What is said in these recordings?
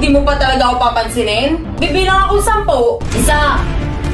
Di mo pa talaga ako papansinin? Bibilang ako 10. 1,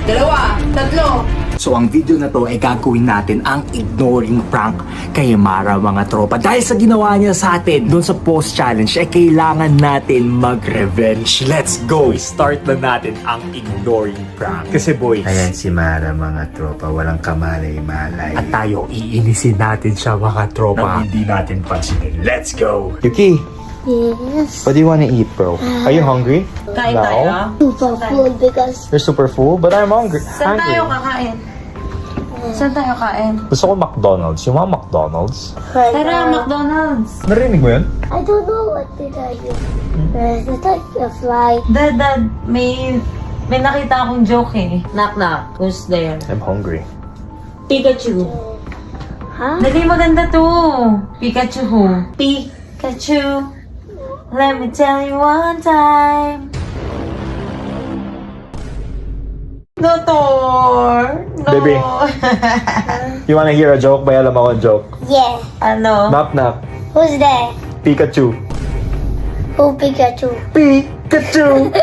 2, 3. So ang video na to ay gagawin natin ang ignoring prank kay Mara mga tropa. Dahil sa ginawa niya sa atin doon sa post challenge ay kailangan natin mag-revenge. Let's go! Start na natin ang ignoring prank. Kasi boy, Ayan si Mara mga tropa, walang kamalay-malay. at tayo iinisin natin siya mga tropa. Hindi natin pansinin. Let's go! Yuki, Yes. what do you want to eat, bro? Are you hungry? Kain No. tayo. Super full because You're super full, but I'm hungry. Saan tayo kakain? Saan tayo kain? Gusto ko McDonald's. You want McDonald's? right Tara, now, McDonald's. Narinig mo yun? I don't know what did I do. There's a fly. Dad, may nakita akong joke eh. Knock knock. Who's there? I'm hungry. Pikachu. Huh? Dali, maganda to. Pikachu who? Pikachu. Let me tell you one time. No, Thor. No. Baby. You wanna hear a joke? May alam ako ang joke. Yeah. Ano? Knock knock. Who's there? Pikachu. Who Pikachu? Pikachu!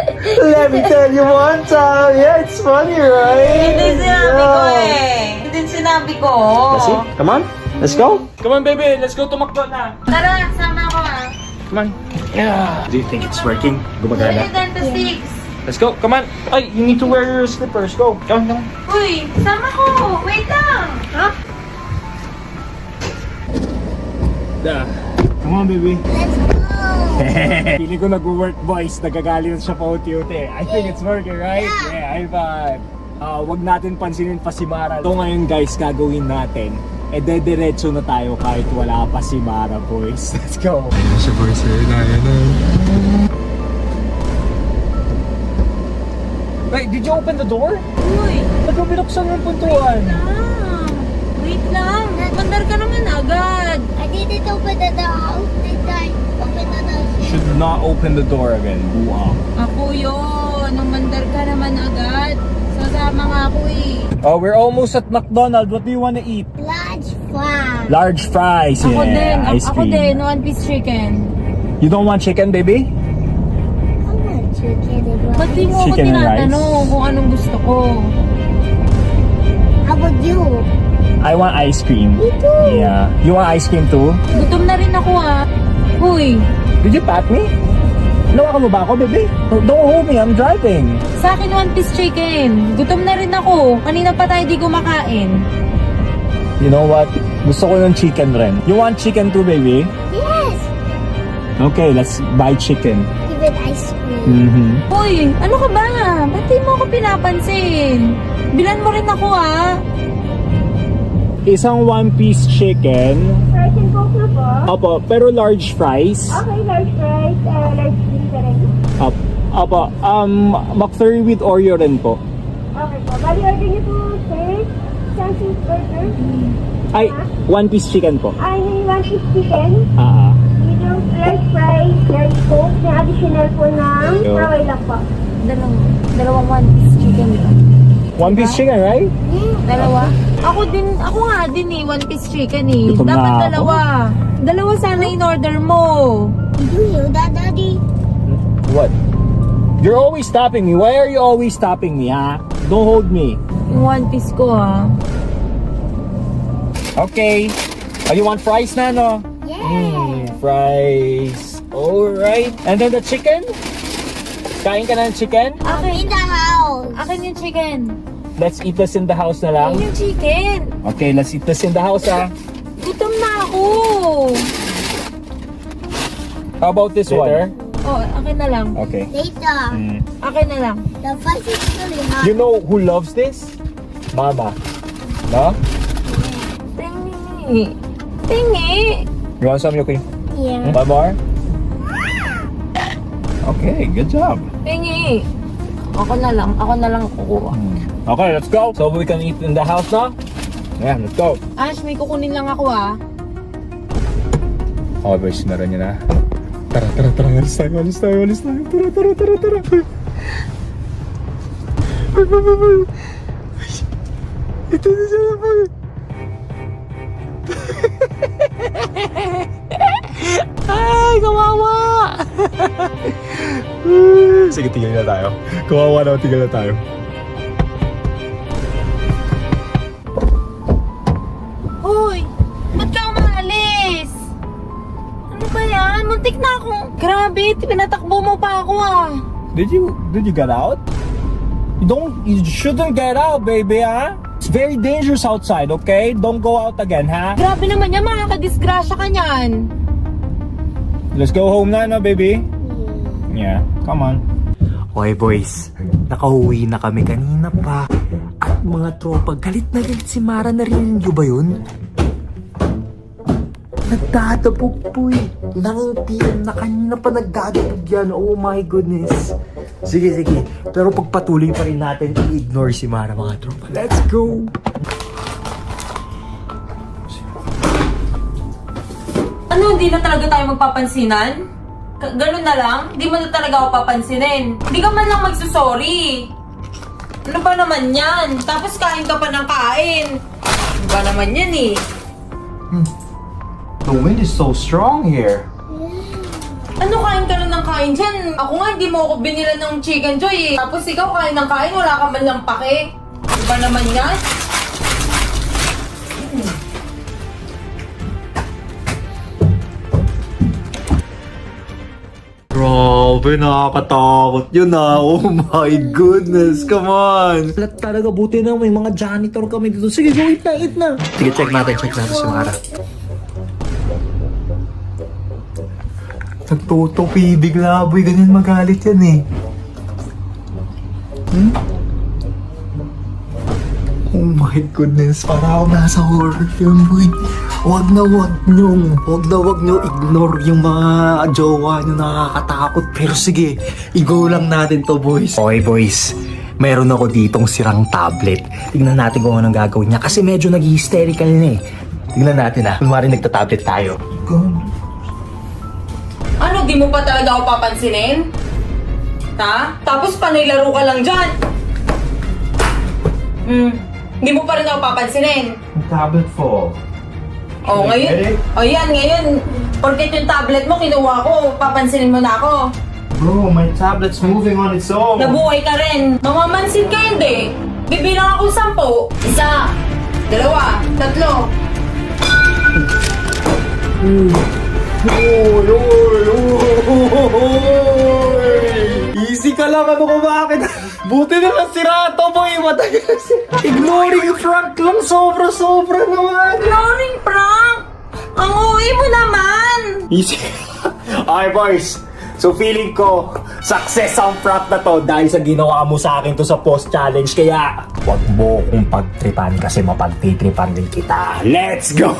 Let me tell you one time. Yeah, it's funny, right? Hindi sinabi ko eh. Hindi sinabi ko. Let's see. Come on. Let's go. Come on baby, let's go to McDonald's. Tara, sama ko ah. Come on. Yeah. Do you think it's working? Gumagana? Dento 6. Let's go. Come on. Ay, you need to wear your slippers. Go. Come on. Uy, sama ko. Wait lang. Ha? Come on, baby. Let's go. Feeling ko nag-work, boys. Nagagaling siya pa unti-unti. I think it's working, right? Yeah, high five. Wag natin pansinin pa si Mara. Ito ngayon, guys, gagawin natin. Dediretso na tayo kahit wala pa si Mara, boys. Let's go. Ayan siya, boys. Ayan na. Wait, did you open the door? Uy, Ba't mo binuksan yung pintuan? wait lang. Mandar ka naman agad. I didn't open the house. Did I open the door? Should not open the door again. Buang. Ako yun. Nung mandar ka naman agad. Sasama nga ako eh. Oh, we're almost at McDonald's. What do you want to eat? Large fry. Large fries. Ako din. Yeah, ice Ako cream. din. One piece chicken. You don't want chicken, baby? I want chicken and Ba't di mo ako Chicken and rice? tinatanong kung anong gusto ko? How about you? I want ice cream. Me too. Yeah. You want ice cream too? Gutom na rin ako ah. Uy, Did you pat me? Nawakan mo ba ako, baby? Don't hold me, I'm driving. sa akin one piece chicken. Gutom na rin ako. Kanina pa tayo di kumakain. You know what? Gusto ko yung chicken rin. You want chicken too, baby? Yes. Okay, let's buy chicken. Even ice cream. Mm-hmm. Uy, ano ka ba? Ba't di mo ako pinapansin? Bilan mo rin ako ah. Isang one-piece chicken. Fries and Coke na po. Opo, pero large fries. Okay, large fries. Large drink ka rin. Opo, McFlurry with Oreo rin po. Okay po. Bali order niyo po, sir. Chances burger. Ay, one-piece chicken po. I need one piece chicken. Medium large fries, large Coke. May additional po ng Yo. away lang po. Dalawang one piece chicken ito. One-piece chicken, right? Dalawa? Ako nga din eh, one piece chicken eh. Gutom na Dapat ako. dalawa. Dalawa sana in order mo. Did you hear that, Daddy? What? You're always stopping me. Why are you always stopping me, ha? Don't hold me. Yung one piece ko ah. Okay. You want fries na, no? Yeah. Fries. Alright. And then the chicken? Kain ka na ng chicken? In the house. Akin yung chicken. Let's eat this in the house na lang. Akin yung chicken. Okay, let's eat this in the house, ha? Gutom na ako. How about this one? Oh, akin na lang. Okay. Later. Akin na lang. The fries is really hot. You know who loves this? Mama. No? Tingi. Tingi. You want some, Yuki? Yeah. One more? Okay, good job. Tingi. Ako na lang kukuha. Okay, let's go. So we can eat in the house now? Yeah, let's go. Ash, may kukunin lang ako ah. Okay, boys, meron niya na. Tara, alis tayo. Tara. Ito na siya na. Ay, kawawa! Sige, tigil na tayo. Kawawa na, tigil na tayo. Hoy! Ba't ka umalis? Ano ba yan? Muntik na ako. Grabe, pinatakbo mo pa ako ah. Did you get out? You shouldn't get out, baby, ha? It's very dangerous outside, okay? Don't go out again, ha? Grabe naman yan, makakadisgrasya ka niyan. Let's go home na, no, baby? Yeah, come on. Okay, boys. Nakauwi na kami kanina pa. At mga tropa, galit na galit si Mara. Narinig niyo ba yun? Nagdadabog po eh. Nangintiyan na kanina pa nagdadabog yan. Oh my goodness. Sige. Pero pagpatuloy pa rin natin i-ignore si Mara, mga tropa. Let's go! Ano, hindi na talaga tayo magpapansinan? Ganun na lang? Hindi mo na talaga ako papansinin. Hindi ka man lang magsusorry. Ano ba naman yan? Tapos kain ka pa ng kain. Ano ba naman yan eh? The wind is so strong here. Ano kain ka na ng kain dyan? Ako nga, hindi mo ako binilan ng chicken joy eh. Tapos ikaw kain ng kain, wala ka man lang pake. Ano ba naman yan? Grabe, nakakatakot yun ah. Oh my goodness, come on. Lahat talaga, buti na may mga janitor kami dito. Sige, go, eat na. Sige, check natin si Mara. Nagtutupi, bigla boy, ganyan magalit yan eh. Oh my goodness, para ako nasa horror film, boy. Huwag na wag nyo ignore yung mga jowa nyo nakakatakot. Pero sige, i-go lang natin to, boys. Okay, boys. Meron ako ditong sirang tablet. Tignan natin kung anong gagawin niya kasi medyo nag-hysterical na eh. Tignan natin ah. Kunwari nagta-tablet tayo. Ano, di mo pa talaga ako papansinin? Ha? Tapos panilaro ka lang dyan. Di mo pa rin ako papansinin. Tablet fall. O, ngayon. O, yan, ngayon. Porket yung tablet mo, kinuha ko. Papansinin mo na ako. Bro, my tablet's moving on its own. Nabuhay ka rin. Mamamansin ka hindi. Bibilang ako 10. 1, 2, 3. Easy ka lang, ano ko bakit? Buti na lang si Rato, boy. Matagal ignoring prank lang, sobra-sobra naman. Ignoring prank! Ang uwi mo naman! Easy. Okay, boys. So feeling ko, success ang prank na to dahil sa ginawa mo sa akin to sa post challenge. Kaya, wag mo kong pagtripan kasi mapagtitripan din kita. Let's go!